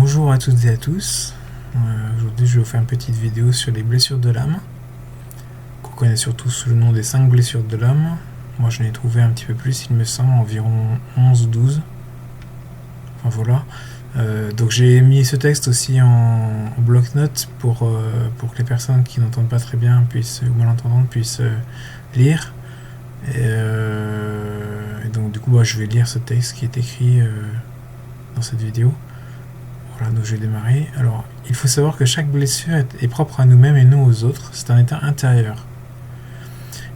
Bonjour à toutes et à tous. Aujourd'hui, je vais vous faire une petite vidéo sur les blessures de l'âme, qu'on connaît surtout sous le nom des 5 blessures de l'âme. Moi, je l'ai trouvé un petit peu plus, il me semble, environ 11 ou 12. Enfin voilà. Donc j'ai mis ce texte aussi en bloc-notes pour que les personnes qui n'entendent pas très bien ou malentendantes puissent lire. Et donc du coup, je vais lire ce texte qui est écrit dans cette vidéo. Voilà, donc je vais démarrer. Alors, il faut savoir que chaque blessure est propre à nous-mêmes et non aux autres. C'est un état intérieur.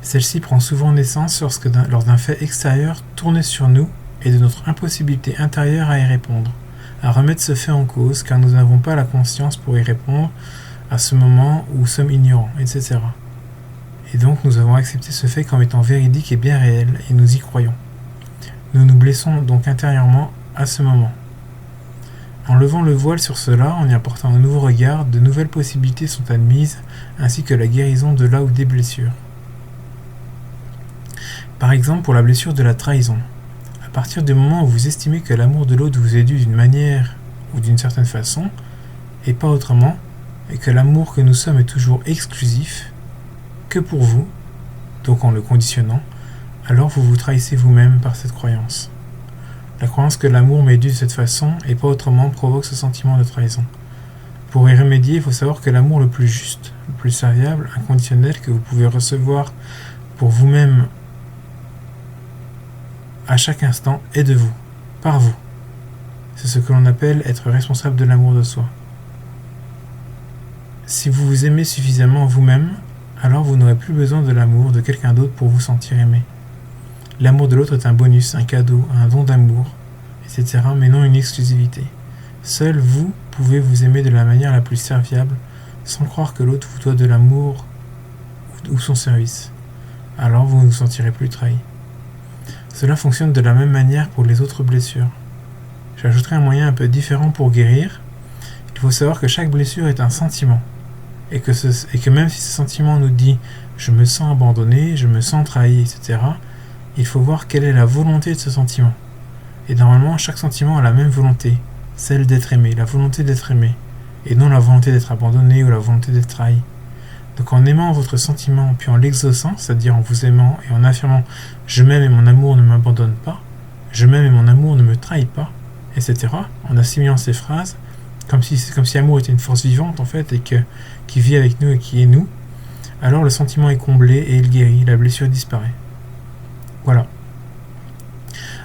Celle-ci prend souvent naissance lors d'un fait extérieur tourné sur nous et de notre impossibilité intérieure à y répondre, à remettre ce fait en cause, car nous n'avons pas la conscience pour y répondre à ce moment où nous sommes ignorants, etc. Et donc nous avons accepté ce fait comme étant véridique et bien réel, et nous y croyons. Nous nous blessons donc intérieurement à ce moment. En levant le voile sur cela, en y apportant un nouveau regard, de nouvelles possibilités sont admises, ainsi que la guérison de là ou des blessures. Par exemple, pour la blessure de la trahison. À partir du moment où vous estimez que l'amour de l'autre vous est dû d'une manière ou d'une certaine façon, et pas autrement, et que l'amour que nous sommes est toujours exclusif, que pour vous, donc en le conditionnant, alors vous vous trahissez vous-même par cette croyance. La croyance que l'amour m'est dû de cette façon et pas autrement provoque ce sentiment de trahison. Pour y remédier, il faut savoir que l'amour le plus juste, le plus serviable, inconditionnel que vous pouvez recevoir pour vous-même à chaque instant est de vous, par vous. C'est ce que l'on appelle être responsable de l'amour de soi. Si vous vous aimez suffisamment vous-même, alors vous n'aurez plus besoin de l'amour de quelqu'un d'autre pour vous sentir aimé. L'amour de l'autre est un bonus, un cadeau, un don d'amour, etc., mais non une exclusivité. Seul vous pouvez vous aimer de la manière la plus serviable, sans croire que l'autre vous doit de l'amour ou son service. Alors vous ne vous sentirez plus trahi. Cela fonctionne de la même manière pour les autres blessures. J'ajouterai un moyen un peu différent pour guérir. Il faut savoir que chaque blessure est un sentiment, et que même si ce sentiment nous dit « je me sens abandonné, je me sens trahi, etc., il faut voir quelle est la volonté de ce sentiment. Et normalement, chaque sentiment a la même volonté, celle d'être aimé, la volonté d'être aimé, et non la volonté d'être abandonné ou la volonté d'être trahi. Donc en aimant votre sentiment, puis en l'exaucant, c'est-à-dire en vous aimant et en affirmant « je m'aime et mon amour ne m'abandonne pas »,« je m'aime et mon amour ne me trahit pas », etc., en assimilant ces phrases, comme si amour était une force vivante en fait, et qui vit avec nous et qui est nous, alors le sentiment est comblé et il guérit, la blessure disparaît. Voilà.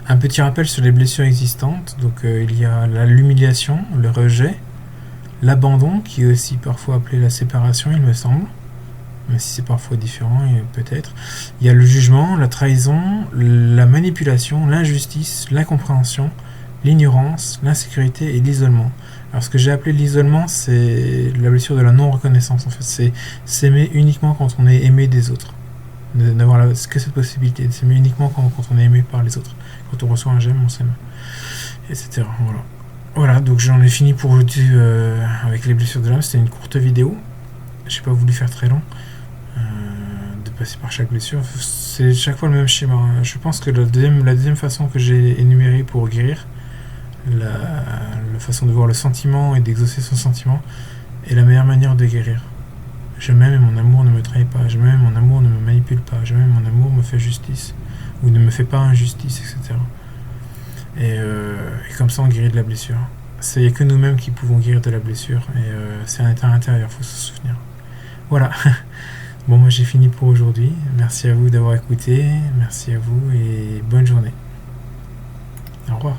Un petit rappel sur les blessures existantes. Donc il y a l'humiliation, le rejet, l'abandon, qui est aussi parfois appelé la séparation, il me semble, même si c'est parfois différent, peut-être. Il y a le jugement, la trahison, la manipulation, l'injustice, l'incompréhension, l'ignorance, l'insécurité et l'isolement. Alors ce que j'ai appelé l'isolement, c'est la blessure de la non-reconnaissance. En fait, c'est s'aimer uniquement quand on est aimé des autres. D'avoir que cette possibilité de s'aimer uniquement quand on est aimé par les autres. Quand on reçoit un j'aime, on s'aime, etc. Voilà, donc j'en ai fini pour aujourd'hui avec les blessures de l'âme. C'était une courte vidéo. Je n'ai pas voulu faire très long, de passer par chaque blessure. C'est chaque fois le même schéma. Je pense que la deuxième façon que j'ai énumérée pour guérir, la façon de voir le sentiment et d'exaucer son sentiment, est la meilleure manière de guérir. Je m'aime et mon amour ne me trahit pas. Je m'aime et mon amour ne me manipule pas. Je m'aime et mon amour me fait justice. Ou ne me fait pas injustice, etc. Et comme ça, on guérit de la blessure. Il n'y a que nous-mêmes qui pouvons guérir de la blessure. Et c'est un état intérieur, il faut se souvenir. Voilà. Bon, moi j'ai fini pour aujourd'hui. Merci à vous d'avoir écouté. Merci à vous et bonne journée. Au revoir.